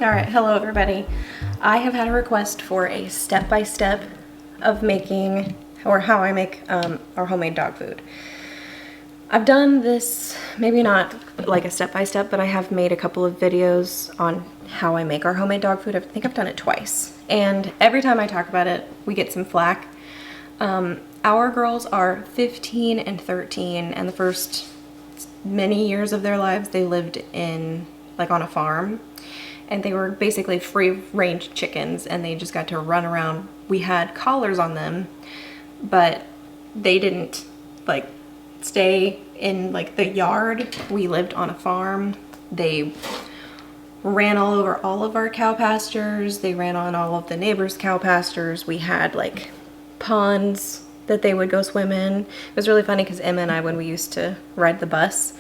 All right, hello everybody. I have had a request for a step-by-step of making, or how I make our homemade dog food. I've done this, maybe not like a step-by-step, but I have made a couple of videos on how I make our homemade dog food. I think I've done it twice. And every time I talk about it, we get some flack. Our girls are 15 and 13, and the first many years of their lives, they lived in, like on a farm. And they were basically free-range chickens, and they just got to run around. We had collars on them, but they didn't like stay in like the yard. We lived on a farm. They ran all over all of our cow pastures. They ran on all of the neighbors' cow pastures. We had like ponds that they would go swim in. It was really funny because Emma and I, when we used to ride the bus,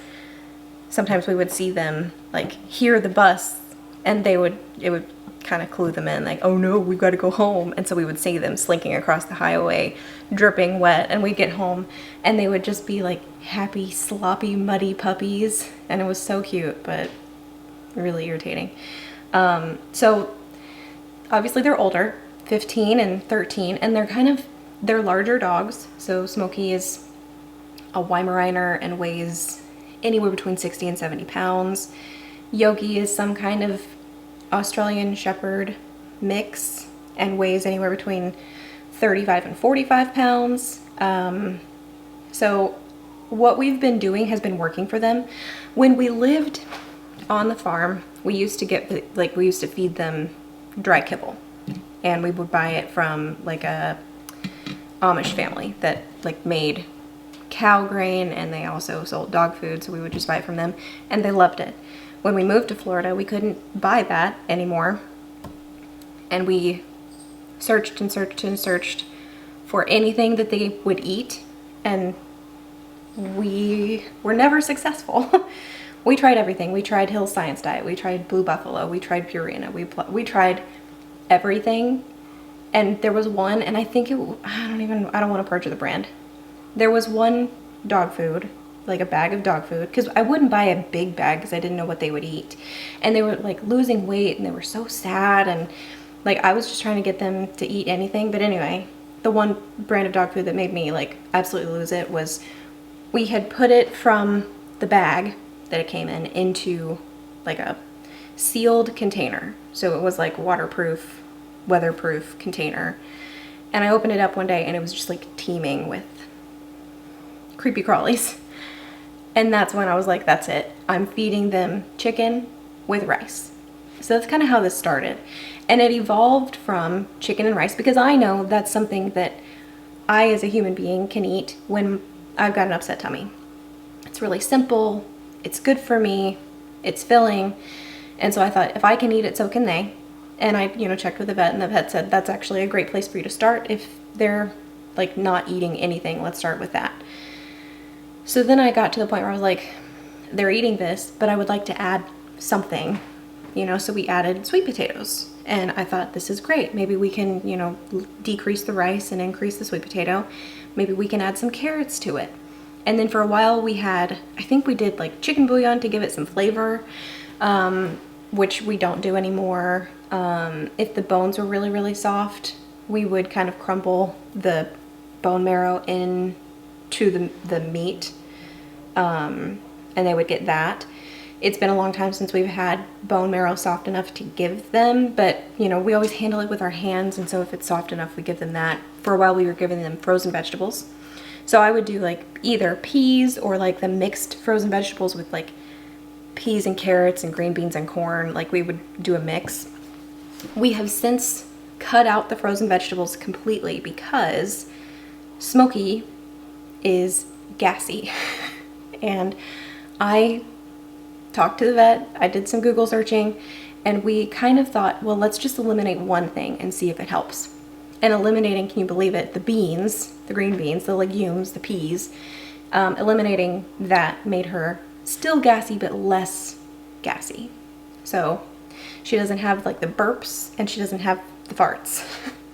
sometimes we would see them like hear the bus, and it would kind of clue them in, like, oh no, we've got to go home. And so we would see them slinking across the highway, dripping wet, and we'd get home and they would just be like happy, sloppy, muddy puppies. And it was so cute, but really irritating. So obviously they're older, 15 and 13, and they're larger dogs. So Smokey is a Weimaraner and weighs anywhere between 60 and 70 pounds. Yogi is some kind of Australian Shepherd mix and weighs anywhere between 35 and 45 pounds. So what we've been doing has been working for them. When we lived on the farm, we used to feed them dry kibble, and we would buy it from like a Amish family that like made cow grain, and they also sold dog food, so we would just buy it from them, and they loved it. When we moved to Florida, we couldn't buy that anymore, and we searched and searched and searched for anything that they would eat, and we were never successful. We tried everything. We tried Hill's Science Diet, we tried Blue Buffalo, we tried Purina, we tried everything, and there was one, and I think I don't want to perjure the brand. There was one dog food, like a bag of dog food, because I wouldn't buy a big bag because I didn't know what they would eat, and they were like losing weight and they were so sad, and like I was just trying to get them to eat anything. But anyway, the one brand of dog food that made me like absolutely lose it was, we had put it from the bag that it came in into like a sealed container, so it was like waterproof, weatherproof container, and I opened it up one day and it was just like teeming with creepy crawlies. And that's when I was like, that's it. I'm feeding them chicken with rice. So that's kind of how this started. And it evolved from chicken and rice because I know that's something that I as a human being can eat when I've got an upset tummy. It's really simple. It's good for me. It's filling. And so I thought, if I can eat it, so can they. And I, checked with the vet, and the vet said that's actually a great place for you to start. If they're like not eating anything, let's start with that. So then I got to the point where I was like, they're eating this, but I would like to add something, so we added sweet potatoes. And I thought, this is great. Maybe we can, decrease the rice and increase the sweet potato. Maybe we can add some carrots to it. And then for a while I think we did like chicken bouillon to give it some flavor, which we don't do anymore. If the bones were really, really soft, we would kind of crumble the bone marrow into the meat, and they would get that. It's been a long time since we've had bone marrow soft enough to give them, but we always handle it with our hands, and so if it's soft enough, we give them that. For a while we were giving them frozen vegetables, so I would do like either peas or like the mixed frozen vegetables with like peas and carrots and green beans and corn. Like we would do a mix. We have since cut out the frozen vegetables completely because Smokey is gassy. And I talked to the vet, I did some Google searching, and we kind of thought, well, let's just eliminate one thing and see if it helps. And eliminating, can you believe it, the beans, the green beans, the legumes, the peas, eliminating that made her still gassy but less gassy. So she doesn't have like the burps, and she doesn't have the farts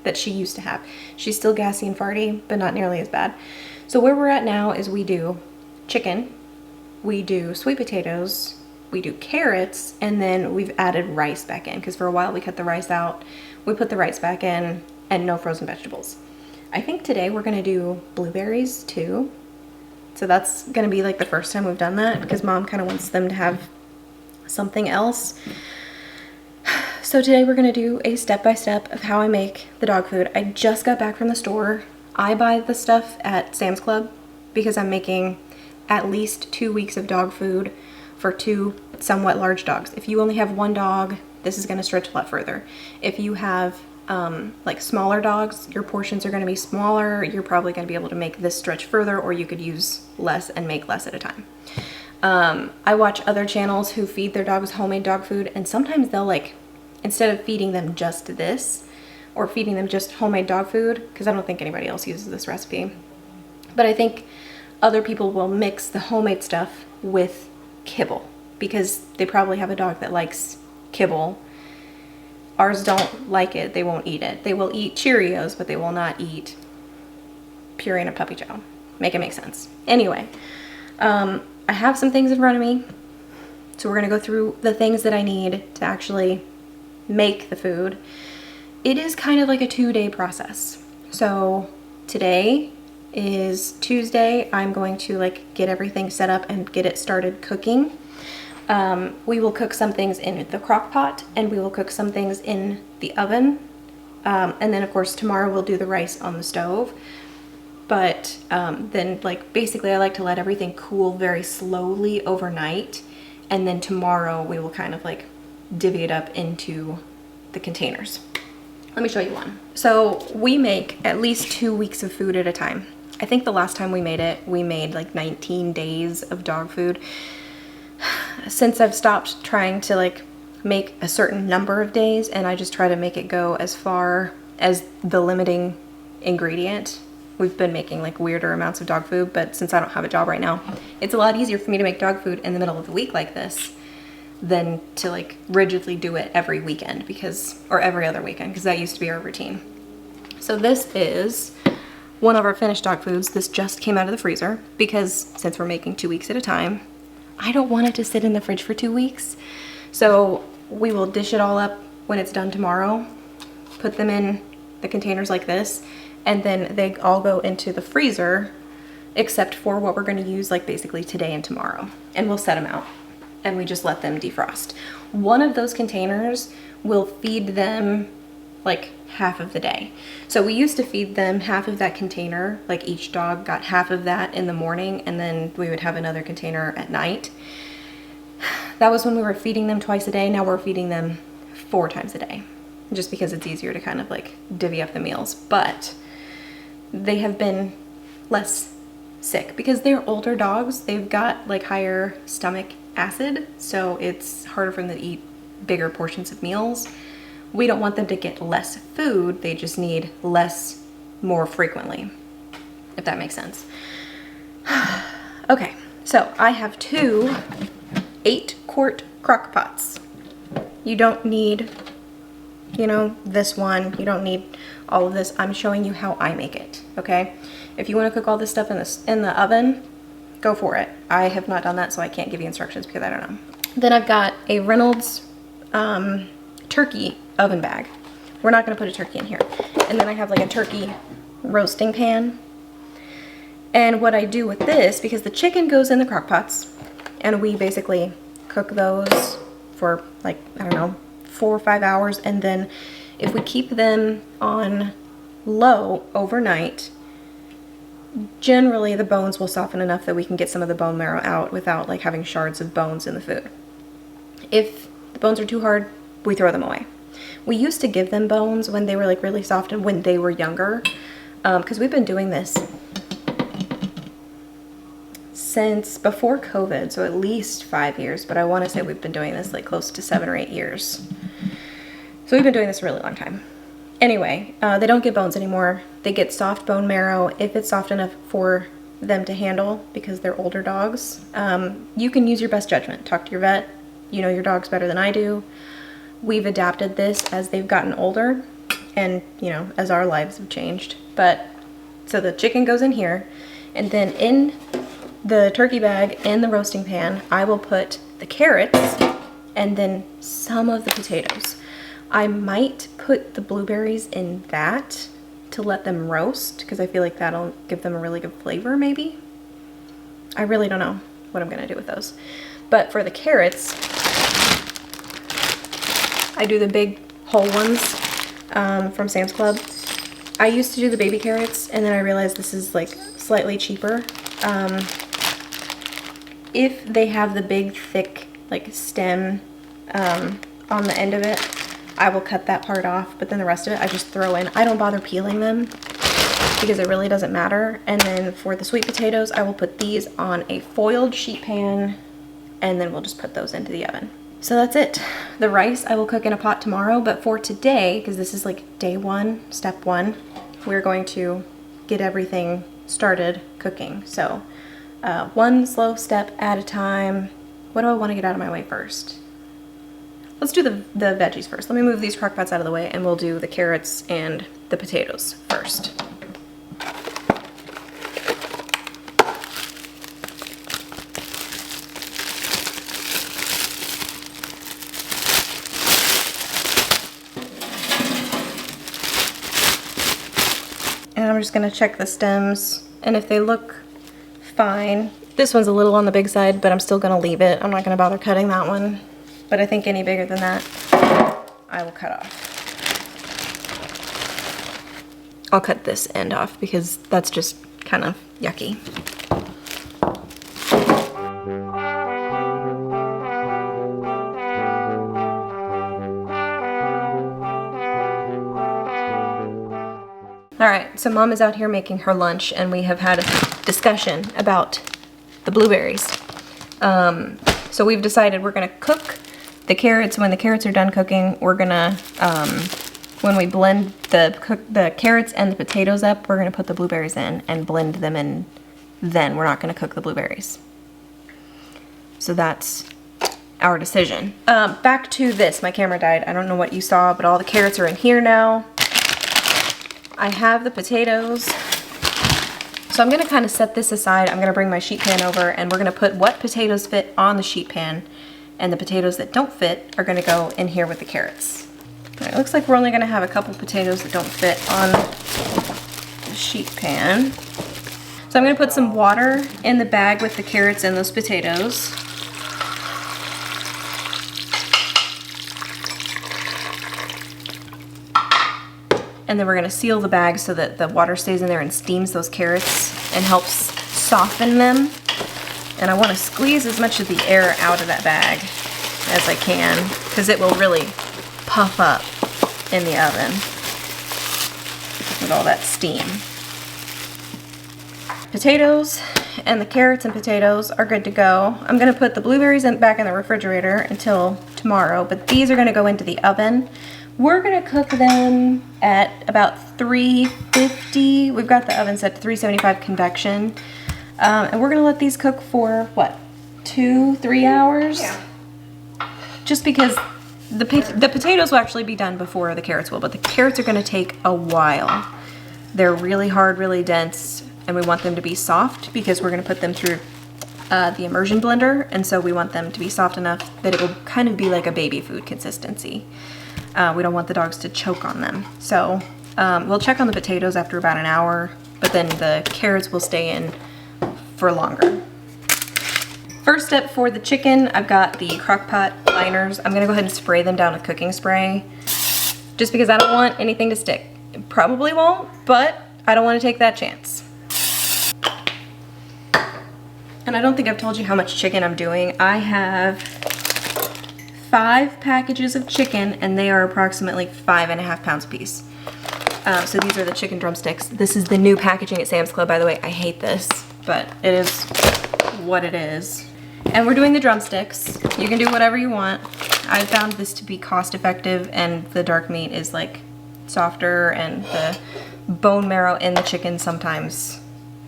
that she used to have. She's still gassy and farty, but not nearly as bad. So where we're at now is we do chicken, we do sweet potatoes, we do carrots, and then we've added rice back in, because for a while we cut the rice out. We put the rice back in, and no frozen vegetables. I think today we're gonna do blueberries too. So that's gonna be like the first time we've done that, because Mom kind of wants them to have something else. So today we're gonna do a step-by-step of how I make the dog food. I just got back from the store. I buy the stuff at Sam's Club because I'm making at least 2 weeks of dog food for 2 somewhat large dogs. If you only have 1 dog, this is gonna stretch a lot further. If you have like smaller dogs, your portions are gonna be smaller. You're probably gonna be able to make this stretch further, or you could use less and make less at a time. I watch other channels who feed their dogs homemade dog food, and sometimes they'll like, instead of feeding them just this or feeding them just homemade dog food, because I don't think anybody else uses this recipe, but I think other people will mix the homemade stuff with kibble, because they probably have a dog that likes kibble. Ours don't like it. They won't eat it. They will eat Cheerios, but they will not eat Purina Puppy Chow. Make it make sense. Anyway, I have some things in front of me, so we're gonna go through the things that I need to actually make the food. It is kind of like a 2-day process. So today is Tuesday. I'm going to like get everything set up and get it started cooking. We will cook some things in the crock pot, and we will cook some things in the oven. And then of course tomorrow we'll do the rice on the stove. But then like basically I like to let everything cool very slowly overnight, and then tomorrow we will kind of like divvy it up into the containers. Let me show you one. So we make at least 2 weeks of food at a time. I think the last time we made it, we made like 19 days of dog food. Since I've stopped trying to like make a certain number of days, and I just try to make it go as far as the limiting ingredient, we've been making like weirder amounts of dog food. But since I don't have a job right now, it's a lot easier for me to make dog food in the middle of the week like this than to like rigidly do it every weekend, because, or every other weekend, because that used to be our routine. So this is one of our finished dog foods. This just came out of the freezer, because since we're making 2 weeks at a time, I don't want it to sit in the fridge for 2 weeks. So we will dish it all up when it's done tomorrow, put them in the containers like this, and then they all go into the freezer, except for what we're going to use like basically today and tomorrow. And we'll set them out, and we just let them defrost. One of those containers will feed them like half of the day. So we used to feed them half of that container, like each dog got half of that in the morning, and then we would have another container at night. That was when we were feeding them twice a day. Now we're feeding them 4 times a day, just because it's easier to kind of like divvy up the meals. But they have been less sick because they're older dogs. They've got like higher stomach acid, so it's harder for them to eat bigger portions of meals. We don't want them to get less food. They just need less more frequently, if that makes sense. Okay, so I have 2 8-quart crock pots. You don't need, you know, this one. You don't need all of this. I'm showing you how I make it, okay? If you want to cook all this stuff in the oven, go for it. I have not done that, so I can't give you instructions because I don't know. Then I've got a Reynolds turkey oven bag. We're not going to put a turkey in here. And then I have like a turkey roasting pan. And what I do with this, because the chicken goes in the crock pots, and we basically cook those for like, I don't know, 4 or 5 hours. And then if we keep them on low overnight, generally the bones will soften enough that we can get some of the bone marrow out without like having shards of bones in the food. If the bones are too hard, we throw them away. We used to give them bones when they were like really soft and when they were younger, because we've been doing this since before COVID, so at least 5 years, but I want to say we've been doing this like close to 7 or 8 years. So we've been doing this a really long time. Anyway, they don't get bones anymore. They get soft bone marrow if it's soft enough for them to handle, because they're older dogs. You can use your best judgment. Talk to your vet. You know your dogs better than I do. We've adapted this as they've gotten older and, you know, as our lives have changed. But so the chicken goes in here, and then in the turkey bag in the roasting pan, I will put the carrots and then some of the potatoes. I might put the blueberries in that to let them roast because I feel like that'll give them a really good flavor maybe. I really don't know what I'm gonna do with those. But for the carrots, I do the big whole ones from Sam's Club. I used to do the baby carrots and then I realized this is like slightly cheaper. If they have the big thick like stem on the end of it, I will cut that part off, but then the rest of it I just throw in. I don't bother peeling them because it really doesn't matter. And then for the sweet potatoes, I will put these on a foiled sheet pan and then we'll just put those into the oven. So that's it. The rice I will cook in a pot tomorrow, but for today, because this is like day one, step one, we're going to get everything started cooking. So one slow step at a time. What do I want to get out of my way first? Let's do the veggies first. Let me move these crock pots out of the way and we'll do the carrots and the potatoes first. And I'm just gonna check the stems, and if they look fine. This one's a little on the big side, but I'm still gonna leave it. I'm not gonna bother cutting that one. But I think any bigger than that, I will cut off. I'll cut this end off because that's just kind of yucky. All right, so Mom is out here making her lunch and we have had a discussion about the blueberries. So we've decided we're gonna cook the carrots. When the carrots are done cooking, we're gonna, when we blend the carrots and the potatoes up, we're gonna put the blueberries in and blend them in. Then we're not gonna cook the blueberries. So that's our decision. Back to this, my camera died. I don't know what you saw, but all the carrots are in here now. I have the potatoes. So I'm gonna kind of set this aside. I'm gonna bring my sheet pan over and we're gonna put what potatoes fit on the sheet pan, and the potatoes that don't fit are gonna go in here with the carrots. It looks like we're only gonna have a couple potatoes that don't fit on the sheet pan. So I'm gonna put some water in the bag with the carrots and those potatoes. And then we're gonna seal the bag so that the water stays in there and steams those carrots and helps soften them. And I wanna squeeze as much of the air out of that bag as I can, because it will really puff up in the oven with all that steam. Potatoes and the carrots and potatoes are good to go. I'm gonna put the blueberries back in the refrigerator until tomorrow, but these are gonna go into the oven. We're gonna cook them at about 350. We've got the oven set to 375 convection. And we're gonna let these cook for what, 2-3 hours? Yeah. Just because the potatoes will actually be done before the carrots will, but the carrots are gonna take a while. They're really hard, really dense, and we want them to be soft because we're gonna put them through the immersion blender, and so we want them to be soft enough that it will kind of be like a baby food consistency. We don't want the dogs to choke on them. So we'll check on the potatoes after about an hour, but then the carrots will stay in for longer. First step for the chicken, I've got the crock pot liners. I'm gonna go ahead and spray them down with cooking spray just because I don't want anything to stick. It probably won't, but I don't want to take that chance. And I don't think I've told you how much chicken I'm doing. I have 5 packages of chicken and they are approximately 5.5 pounds a piece. So these are the chicken drumsticks. This is the new packaging at Sam's Club, by the way. I hate this, but it is what it is. And we're doing the drumsticks. You can do whatever you want. I found this to be cost effective and the dark meat is like softer, and the bone marrow in the chicken sometimes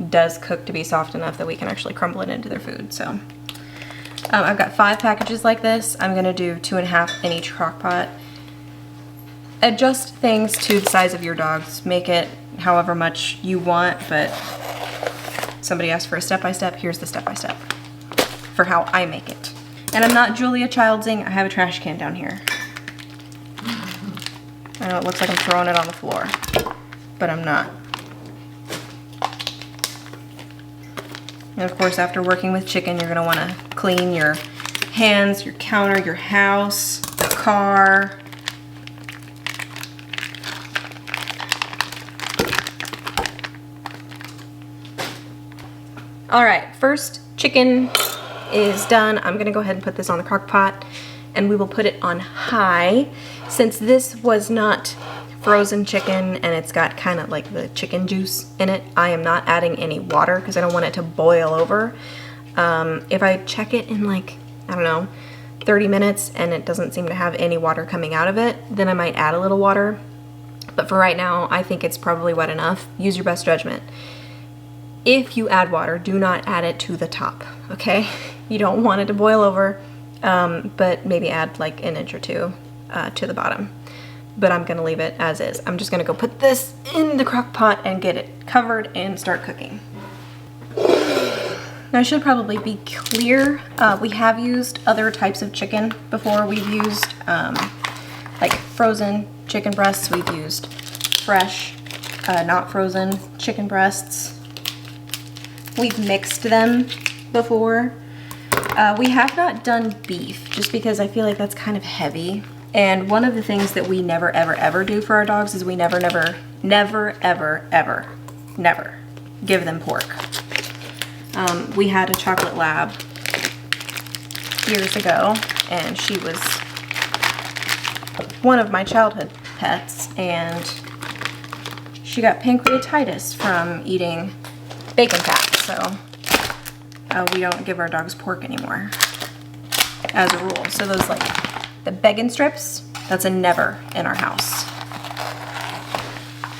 does cook to be soft enough that we can actually crumble it into their food. So I've got 5 packages like this. I'm gonna do 2.5 in each crock pot. Adjust things to the size of your dogs. Make it however much you want, but somebody asked for a step-by-step, here's the step-by-step for how I make it. And I'm not Julia Childsing, I have a trash can down here. I know it looks like I'm throwing it on the floor, but I'm not. And of course, after working with chicken, you're gonna wanna clean your hands, your counter, your house, the car. All right, first chicken is done. I'm gonna go ahead and put this on the crock pot and we will put it on high. Since this was not frozen chicken and it's got kind of like the chicken juice in it, I am not adding any water because I don't want it to boil over. If I check it in like, I don't know, 30 minutes and it doesn't seem to have any water coming out of it, then I might add a little water. But for right now, I think it's probably wet enough. Use your best judgment. If you add water, do not add it to the top, okay? You don't want it to boil over, but maybe add like an inch or two to the bottom. But I'm gonna leave it as is. I'm just gonna go put this in the crock pot and get it covered and start cooking. Now I should probably be clear, we have used other types of chicken before. We've used like frozen chicken breasts, we've used fresh, not frozen chicken breasts. We've mixed them before. We have not done beef, just because I feel like that's kind of heavy. And one of the things that we never, ever, ever do for our dogs is we never, ever, ever give them pork. We had a chocolate lab years ago, and she was one of my childhood pets, and she got pancreatitis from eating bacon fat. So we don't give our dogs pork anymore as a rule. So those like the bacon strips, that's a never in our house.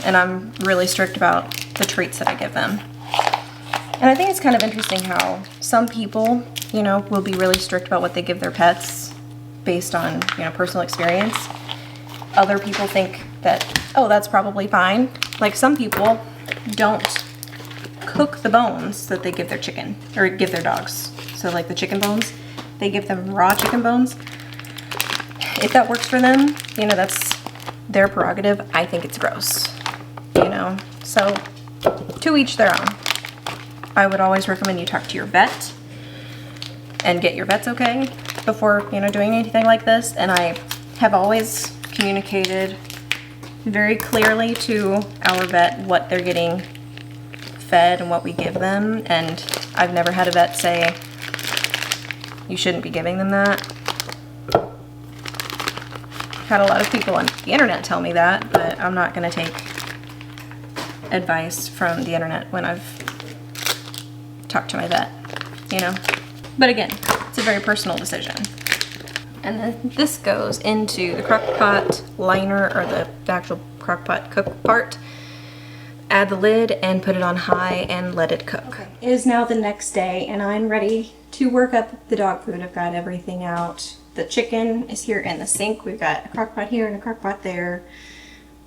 And I'm really strict about the treats that I give them. And I think it's kind of interesting how some people, you know, will be really strict about what they give their pets based on, you know, personal experience. Other people think that, oh, that's probably fine. Like some people don't cook the bones that they give their chicken or give their dogs. So like the chicken bones, they give them raw chicken bones. If that works for them, you know, that's their prerogative. I think it's gross, you know, so to each their own. I would always recommend you talk to your vet and get your vet's okay before, you know, doing anything like this. And I have always communicated very clearly to our vet what they're getting fed and what we give them, and I've never had a vet say you shouldn't be giving them that. Had a lot of people on the internet tell me that, but I'm not going to take advice from the internet when I've talked to my vet, you know. But again, it's a very personal decision. And then this goes into the crock pot liner, or the actual crock pot cook part. Add the lid and put it on high and let it cook. Okay. It is now the next day and I'm ready to work up the dog food. I've got everything out. The chicken is here in the sink. We've got a crock pot here and a crock pot there.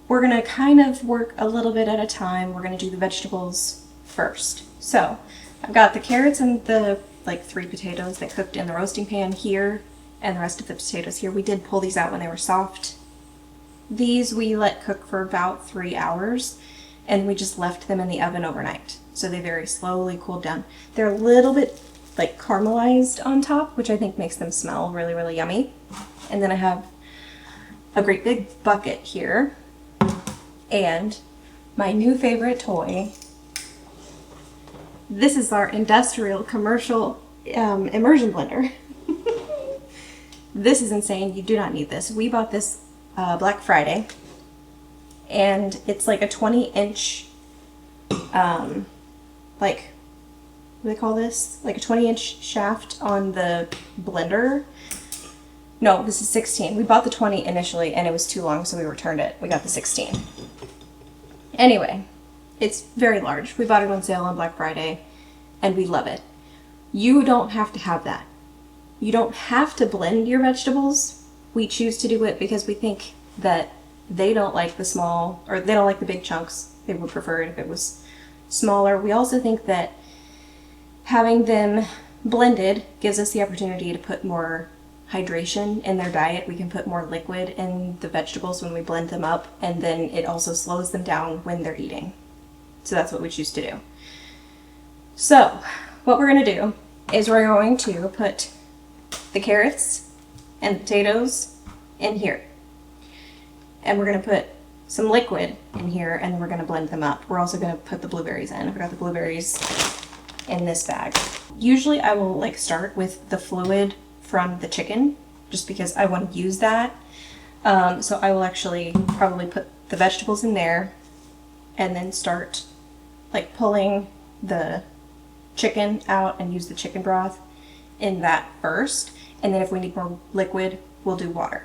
We're gonna kind of work a little bit at a time. We're gonna do the vegetables first. So I've got the carrots and the like 3 potatoes that cooked in the roasting pan here, and the rest of the potatoes here. We did pull these out when they were soft. These we let cook for about 3 hours. And we just left them in the oven overnight. So they very slowly cooled down. They're a little bit like caramelized on top, which I think makes them smell really, really yummy. And then I have a great big bucket here. And my new favorite toy. This is our industrial commercial immersion blender. This is insane. You do not need this. We bought this Black Friday. And it's like a 20-inch, like, what do they call this? Like a 20-inch shaft on the blender. No, this is 16. We bought the 20 initially and it was too long, so we returned it. We got the 16. Anyway, it's very large. We bought it on sale on Black Friday and we love it. You don't have to have that. You don't have to blend your vegetables. We choose to do it because we think that they don't like the small, or they don't like the big chunks. They would prefer it if it was smaller. We also think that having them blended gives us the opportunity to put more hydration in their diet. We can put more liquid in the vegetables when we blend them up, and then it also slows them down when they're eating. So that's what we choose to do. So what we're going to do is we're going to put the carrots and potatoes in here. And we're going to put some liquid in here, and we're going to blend them up. We're also going to put the blueberries in. I've got the blueberries in this bag. Usually I will like start with the fluid from the chicken just because I want to use that. So I will actually probably put the vegetables in there and then start like pulling the chicken out and use the chicken broth in that first. And then if we need more liquid, we'll do water.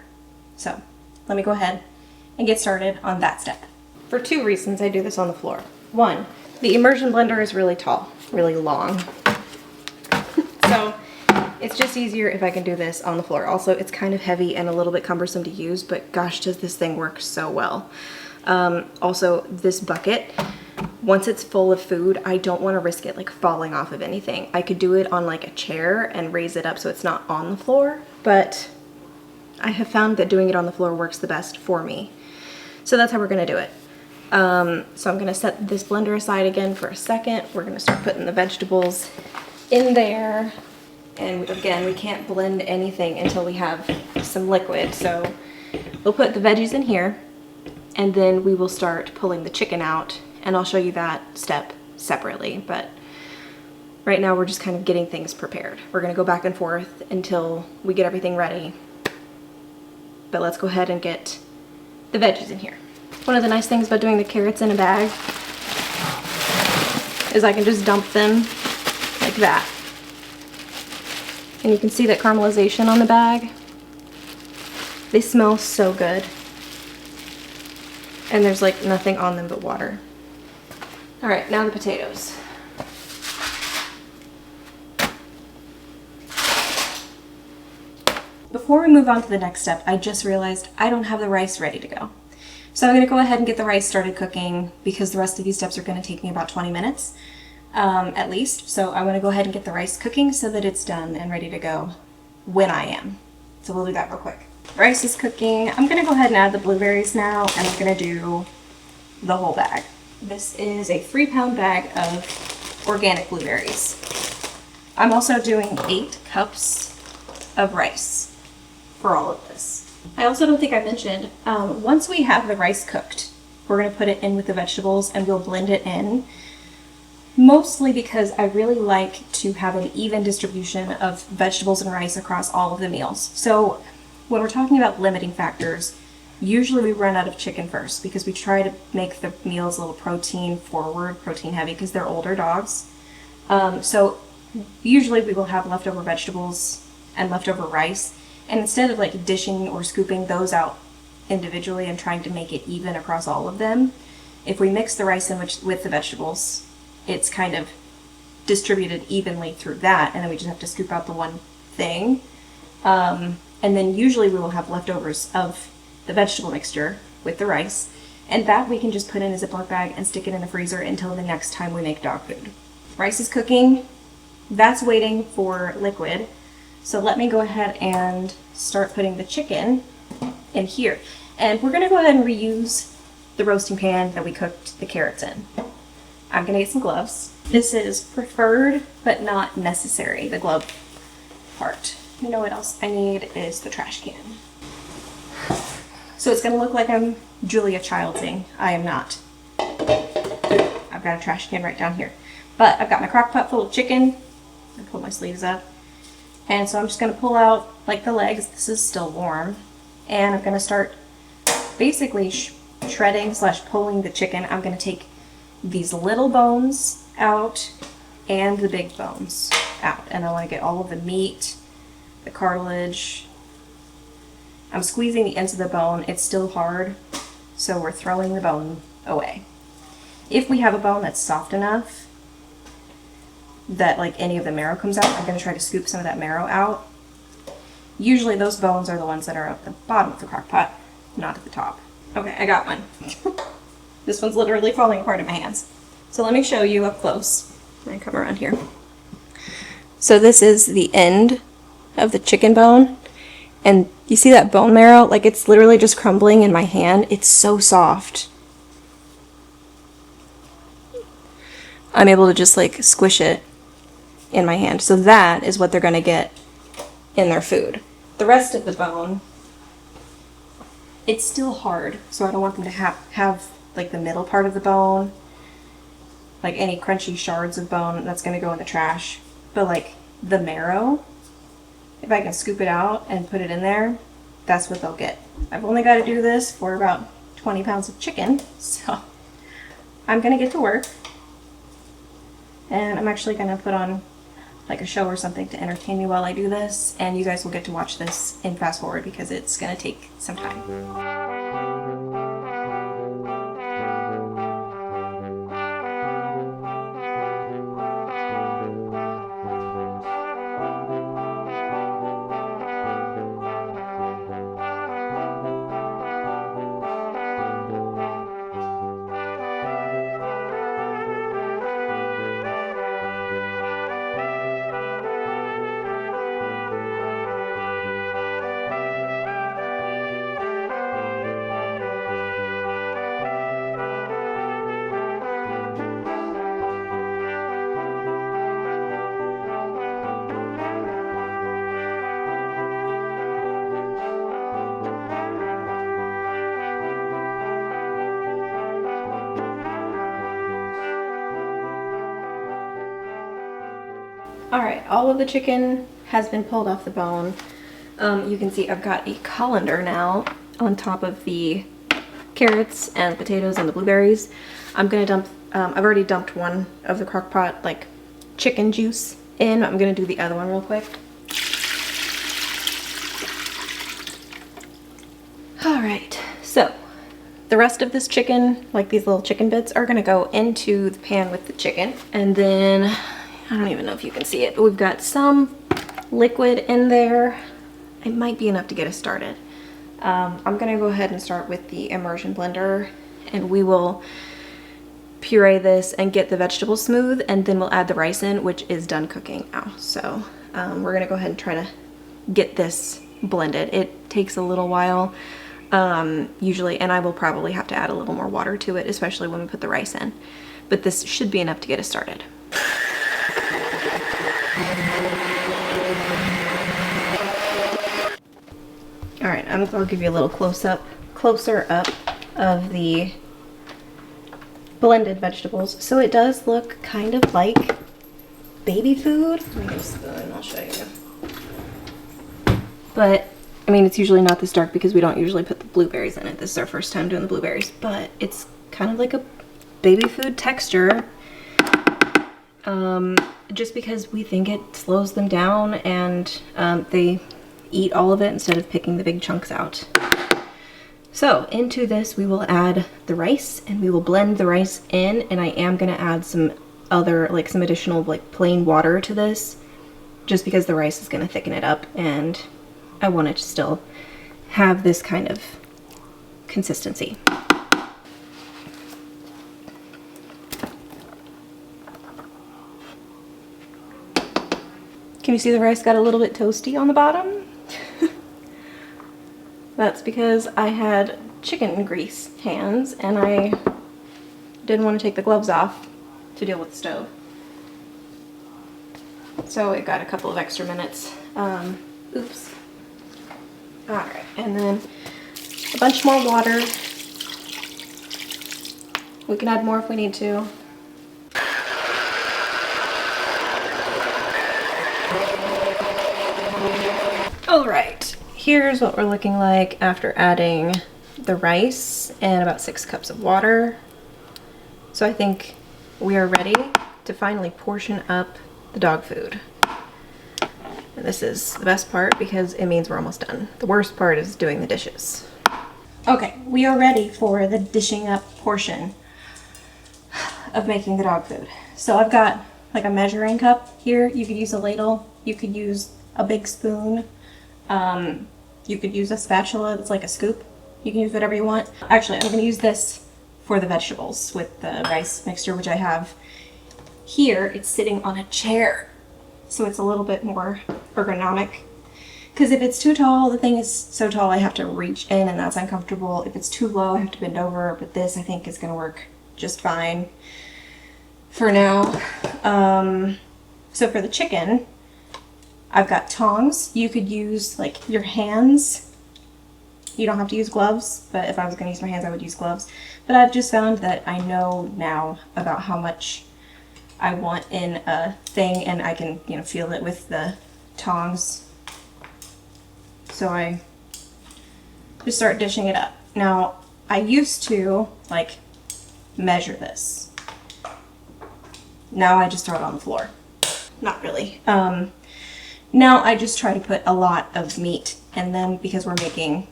So let me go ahead and get started on that step. For 2 reasons I do this on the floor. 1, the immersion blender is really tall, really long. So it's just easier if I can do this on the floor. Also, it's kind of heavy and a little bit cumbersome to use, but gosh, does this thing work so well. Also, this bucket, once it's full of food, I don't want to risk it like falling off of anything. I could do it on like a chair and raise it up so it's not on the floor, but I have found that doing it on the floor works the best for me. So that's how we're going to do it. So I'm going to set this blender aside again for a second. We're going to start putting the vegetables in there. And again, we can't blend anything until we have some liquid. So we'll put the veggies in here, and then we will start pulling the chicken out, and I'll show you that step separately. But right now we're just kind of getting things prepared. We're going to go back and forth until we get everything ready. But let's go ahead and get the veggies in here. One of the nice things about doing the carrots in a bag is I can just dump them like that. And you can see that caramelization on the bag. They smell so good. And there's like nothing on them but water. All right, now the potatoes. Before we move on to the next step, I just realized I don't have the rice ready to go. So I'm going to go ahead and get the rice started cooking because the rest of these steps are going to take me about 20 minutes at least. So I want to go ahead and get the rice cooking so that it's done and ready to go when I am. So we'll do that real quick. Rice is cooking. I'm going to go ahead and add the blueberries now, and I'm going to do the whole bag. This is a 3-pound bag of organic blueberries. I'm also doing 8 cups of rice for all of this. I also don't think I mentioned, once we have the rice cooked, we're going to put it in with the vegetables and we'll blend it in. Mostly because I really like to have an even distribution of vegetables and rice across all of the meals. So when we're talking about limiting factors, usually we run out of chicken first because we try to make the meals a little protein forward, protein heavy, because they're older dogs. So usually we will have leftover vegetables and leftover rice. And instead of like dishing or scooping those out individually and trying to make it even across all of them, if we mix the rice in with the vegetables, it's kind of distributed evenly through that, and then we just have to scoop out the one thing. And then usually we will have leftovers of the vegetable mixture with the rice, and that we can just put in a Ziploc bag and stick it in the freezer until the next time we make dog food. Rice is cooking. That's waiting for liquid. So let me go ahead and start putting the chicken in here. And we're gonna go ahead and reuse the roasting pan that we cooked the carrots in. I'm gonna get some gloves. This is preferred, but not necessary, the glove part. You know what else I need is the trash can. So it's gonna look like I'm Julia Childsing. I am not. I've got a trash can right down here. But I've got my crock pot full of chicken. I'm gonna pull my sleeves up. And so I'm just going to pull out like the legs. This is still warm. And I'm going to start basically shredding / pulling the chicken. I'm going to take these little bones out and the big bones out. And I want to get all of the meat, the cartilage. I'm squeezing the ends of the bone. It's still hard, so we're throwing the bone away. If we have a bone that's soft enough that like any of the marrow comes out, I'm going to try to scoop some of that marrow out. Usually those bones are the ones that are at the bottom of the crock pot, not at the top. Okay, I got one. This one's literally falling apart in my hands. So let me show you up close. I'm going to come around here. So this is the end of the chicken bone. And you see that bone marrow? Like, it's literally just crumbling in my hand. It's so soft. I'm able to just like squish it in my hand. So that is what they're going to get in their food. The rest of the bone, it's still hard. So I don't want them to have like the middle part of the bone, like any crunchy shards of bone, that's going to go in the trash. But like the marrow, if I can scoop it out and put it in there, that's what they'll get. I've only got to do this for about 20 pounds of chicken, so I'm going to get to work. And I'm actually going to put on like a show or something to entertain me while I do this, and you guys will get to watch this in fast forward because it's going to take some time. Alright, all of the chicken has been pulled off the bone. You can see I've got a colander now on top of the carrots and the potatoes and the blueberries. I'm gonna dump, I've already dumped one of the crock pot like chicken juice in. I'm gonna do the other one real quick. Alright, so the rest of this chicken, like these little chicken bits, are gonna go into the pan with the chicken. And then I don't even know if you can see it, but we've got some liquid in there. It might be enough to get us started. I'm gonna go ahead and start with the immersion blender, and we will puree this and get the vegetables smooth, and then we'll add the rice in, which is done cooking now. So we're gonna go ahead and try to get this blended. It takes a little while usually, and I will probably have to add a little more water to it, especially when we put the rice in. But this should be enough to get us started. All right, I'll give you a little closer up of the blended vegetables. So it does look kind of like baby food. Let me get a spoon, I'll show you. But, I mean, it's usually not this dark because we don't usually put the blueberries in it. This is our first time doing the blueberries, but it's kind of like a baby food texture. Just because we think it slows them down and they eat all of it instead of picking the big chunks out. So into this we will add the rice, and we will blend the rice in, and I am going to add some other, like some additional like plain water to this, just because the rice is going to thicken it up, and I want it to still have this kind of consistency. Can you see the rice got a little bit toasty on the bottom? That's because I had chicken grease hands and I didn't want to take the gloves off to deal with the stove. So it got a couple of extra minutes. Oops. Alright, and then a bunch more water. We can add more if we need to. Alright, here's what we're looking like after adding the rice and about 6 cups of water. So I think we are ready to finally portion up the dog food. And this is the best part because it means we're almost done. The worst part is doing the dishes. Okay, we are ready for the dishing up portion of making the dog food. So I've got like a measuring cup here. You could use a ladle, you could use a big spoon, you could use a spatula that's like a scoop. You can use whatever you want. Actually, I'm going to use this for the vegetables with the rice mixture, which I have here. It's sitting on a chair. so it's a little bit more ergonomic. Because if it's too tall, the thing is so tall I have to reach in and that's uncomfortable. If it's too low, I have to bend over, but this I think is going to work just fine for now. So for the chicken, I've got tongs. You could use like your hands. You don't have to use gloves, but if I was going to use my hands, I would use gloves. But I've just found that I know now about how much I want in a thing, and I can, you know, feel it with the tongs. So I just start dishing it up. Now, I used to like measure this. Now I just throw it on the floor. Not really. Now I just try to put a lot of meat, and then because we're making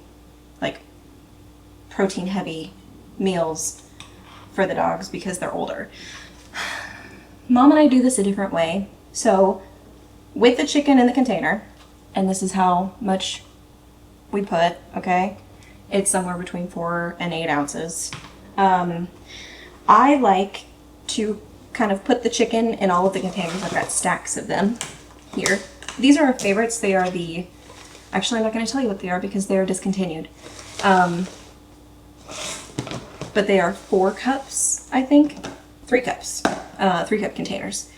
like protein heavy meals for the dogs because they're older. Mom and I do this a different way. So with the chicken in the container, and this is how much we put, okay? It's somewhere between 4 and 8 ounces. I like to kind of put the chicken in all of the containers. I've got stacks of them here. These are our favorites. They are the, actually I'm not going to tell you what they are because they are discontinued. But they are 4 cups, I think. 3 cups. 3-cup containers.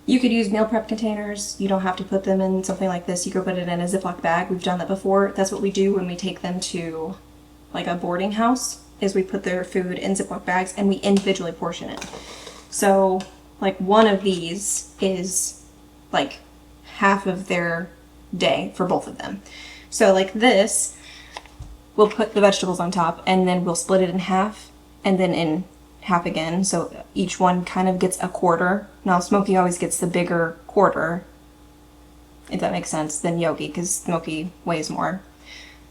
You could use meal prep containers. You don't have to put them in something like this. You could put it in a Ziploc bag. We've done that before. That's what we do when we take them to like a boarding house, is we put their food in Ziploc bags and we individually portion it. So like one of these is like half of their day for both of them. So like this, we'll put the vegetables on top and then we'll split it in half and then in half again, so each one kind of gets a quarter. Now Smokey always gets the bigger quarter, if that makes sense, than Yogi, because Smokey weighs more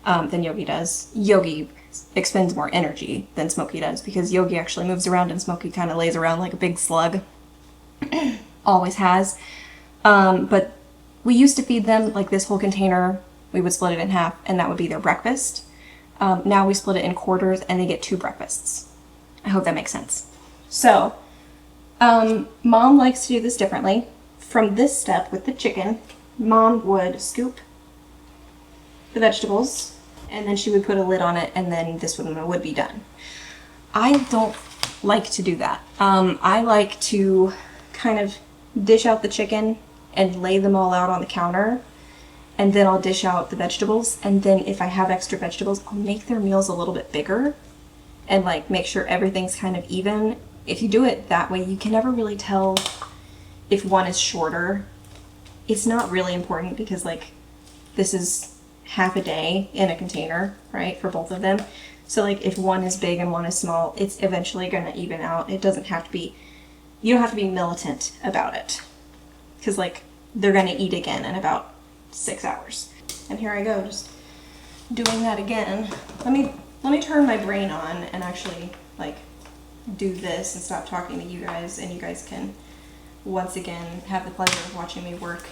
than Yogi does. Yogi expends more energy than Smokey does because Yogi actually moves around and Smokey kind of lays around like a big slug. Always has. But we used to feed them like this whole container. We would split it in half and that would be their breakfast. Now we split it in quarters and they get 2 breakfasts. I hope that makes sense. So, Mom likes to do this differently. From this step with the chicken, Mom would scoop the vegetables and then she would put a lid on it and then this one would be done. I don't like to do that. I like to kind of dish out the chicken and lay them all out on the counter, and then I'll dish out the vegetables, and then if I have extra vegetables, I'll make their meals a little bit bigger and like make sure everything's kind of even. If you do it that way, you can never really tell if one is shorter. It's not really important because like this is half a day in a container, right, for both of them. So like if one is big and one is small, it's eventually going to even out. It doesn't have to be, you don't have to be militant about it because like they're going to eat again in about 6 hours. And here I go, just doing that again. Let me turn my brain on and actually like do this and stop talking to you guys, and you guys can once again have the pleasure of watching me work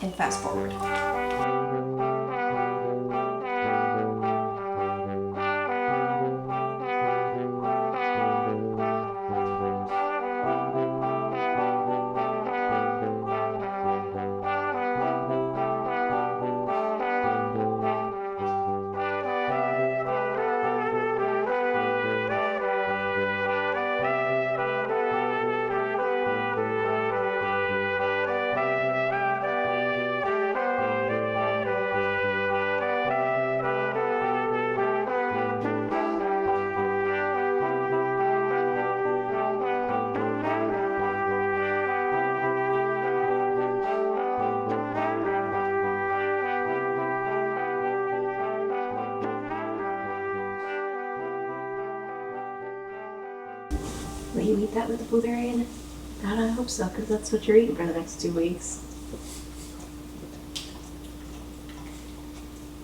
and fast forward. Will you eat that with the blueberry in it? God, I hope so, because that's what you're eating for the next 2 weeks.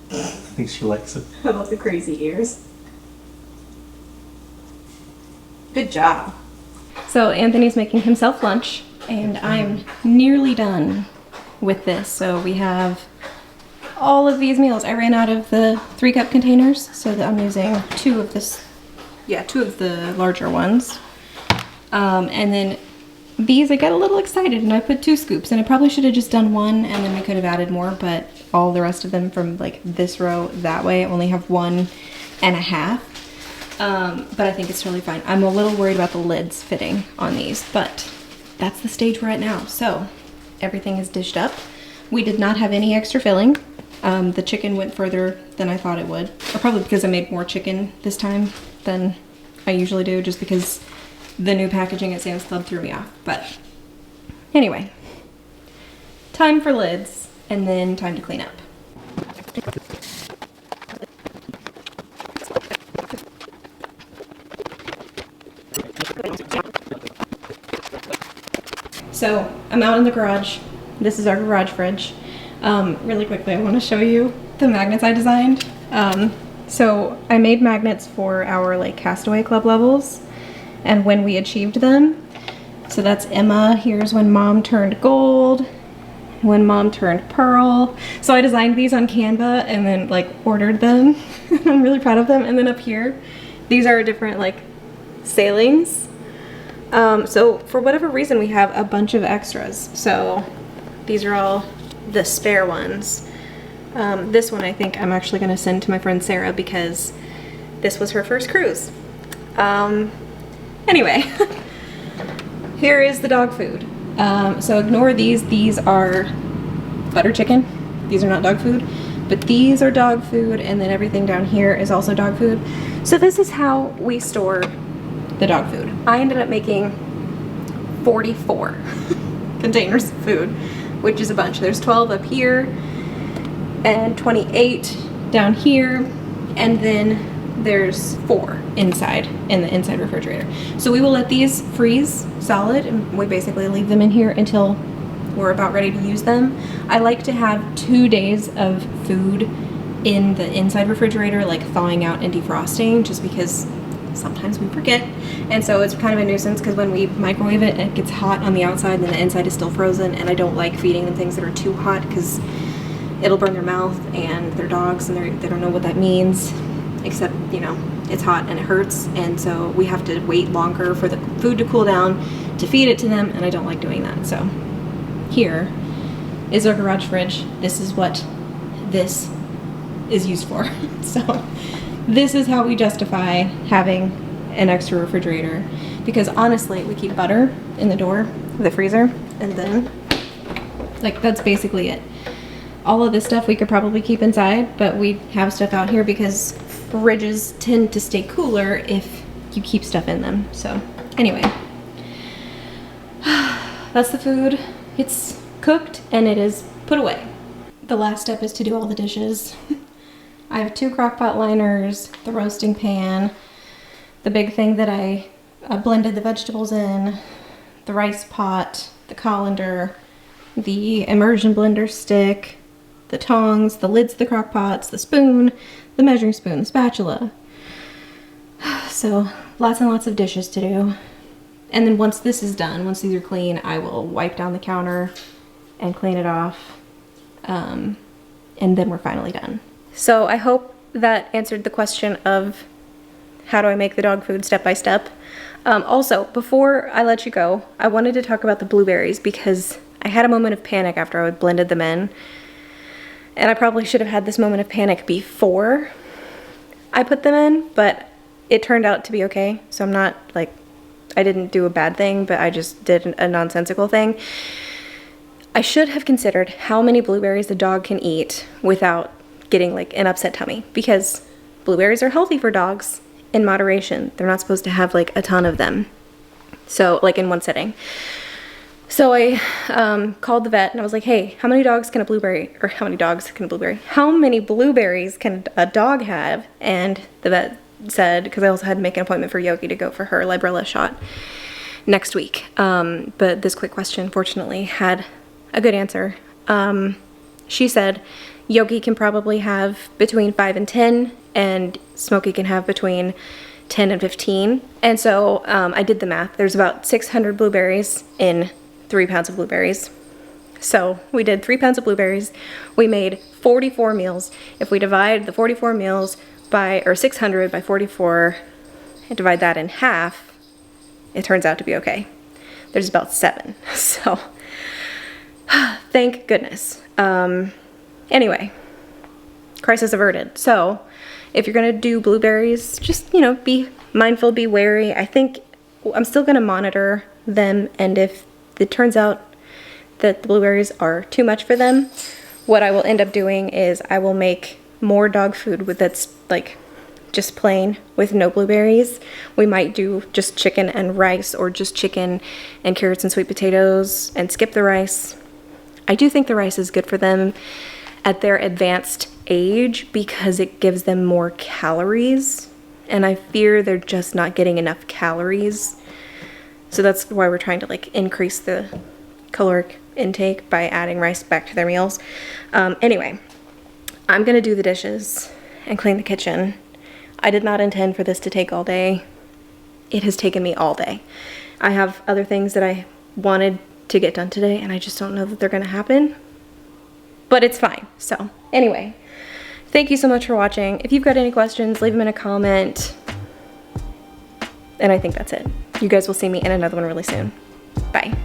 I think she likes it. How about the crazy ears? Good job. So Anthony's making himself lunch, and I'm nearly done with this. So we have all of these meals. I ran out of the 3-cup containers, so that I'm using 2 of the larger ones. And then these I get a little excited and I put 2 scoops, and I probably should have just done 1 and then we could have added more, but all the rest of them from like this row that way only have 1.5. But I think it's totally fine. I'm a little worried about the lids fitting on these, but that's the stage we're at now. So everything is dished up. We did not have any extra filling. The chicken went further than I thought it would, or probably because I made more chicken this time than I usually do, just because the new packaging at Sam's Club threw me off. But anyway, time for lids and then time to clean up. So I'm out in the garage. This is our garage fridge. Really quickly, I want to show you the magnets I designed. So I made magnets for our like Castaway Club levels and when we achieved them. So that's Emma. Here's when Mom turned gold, when Mom turned pearl. So I designed these on Canva and then like ordered them. I'm really proud of them. And then up here, these are different like sailings. So for whatever reason, we have a bunch of extras. So these are all the spare ones. This one I think I'm actually going to send to my friend Sarah because this was her first cruise. Anyway, here is the dog food. So ignore these. These are butter chicken. These are not dog food, but these are dog food, and then everything down here is also dog food. So this is how we store the dog food. I ended up making 44 containers of food, which is a bunch. There's 12 up here and 28 down here, and then there's 4 inside in the inside refrigerator. So we will let these freeze solid, and we basically leave them in here until we're about ready to use them. I like to have 2 days of food in the inside refrigerator, like thawing out and defrosting, just because sometimes we forget. And so it's kind of a nuisance because when we microwave it, it gets hot on the outside and the inside is still frozen, and I don't like feeding them things that are too hot because it'll burn their mouth, and they're dogs and they don't know what that means, except, you know, it's hot and it hurts, and so we have to wait longer for the food to cool down to feed it to them, and I don't like doing that. So here is our garage fridge. This is what this is used for. So this is how we justify having an extra refrigerator, because honestly we keep butter in the door of the freezer, and then like that's basically it. All of this stuff we could probably keep inside, but we have stuff out here because fridges tend to stay cooler if you keep stuff in them. So anyway, that's the food. It's cooked and it is put away. The last step is to do all the dishes. I have 2 crock pot liners, the roasting pan, the big thing that I blended the vegetables in, the rice pot, the colander, the immersion blender stick, the tongs, the lids of the crock pots, the spoon, the measuring spoon, the spatula. So lots and lots of dishes to do. And then once this is done, once these are clean, I will wipe down the counter and clean it off. And then we're finally done. So I hope that answered the question of how do I make the dog food step by step. Also, before I let you go, I wanted to talk about the blueberries because I had a moment of panic after I blended them in. And I probably should have had this moment of panic before I put them in, but it turned out to be okay. So I'm not like, I didn't do a bad thing, but I just did a nonsensical thing. I should have considered how many blueberries the dog can eat without getting like an upset tummy, because blueberries are healthy for dogs in moderation. They're not supposed to have like a ton of them. So like in one sitting. So I called the vet and I was like, hey, how many dogs can a blueberry, or how many dogs can a blueberry? How many blueberries can a dog have? And the vet said, because I also had to make an appointment for Yogi to go for her Librella shot next week. But this quick question, fortunately, had a good answer. She said Yogi can probably have between 5 and 10, and Smokey can have between 10 and 15. And so I did the math. There's about 600 blueberries in 3 pounds of blueberries. So we did 3 pounds of blueberries. We made 44 meals. If we divide the 44 meals by, or 600 by 44, and divide that in half, it turns out to be okay. there's about 7. So thank goodness. Anyway, crisis averted. So if you're gonna do blueberries, just, you know, be mindful, be wary. I think I'm still gonna monitor them, and if it turns out that the blueberries are too much for them, what I will end up doing is I will make more dog food that's like just plain with no blueberries. We might do just chicken and rice, or just chicken and carrots and sweet potatoes and skip the rice. I do think the rice is good for them at their advanced age because it gives them more calories, and I fear they're just not getting enough calories. So that's why we're trying to like increase the caloric intake by adding rice back to their meals. Anyway, I'm gonna do the dishes and clean the kitchen. I did not intend for this to take all day. It has taken me all day. I have other things that I wanted to get done today, and I just don't know that they're gonna happen, but it's fine. So anyway, thank you so much for watching. If you've got any questions, leave them in a comment. And I think that's it. You guys will see me in another one really soon. Bye.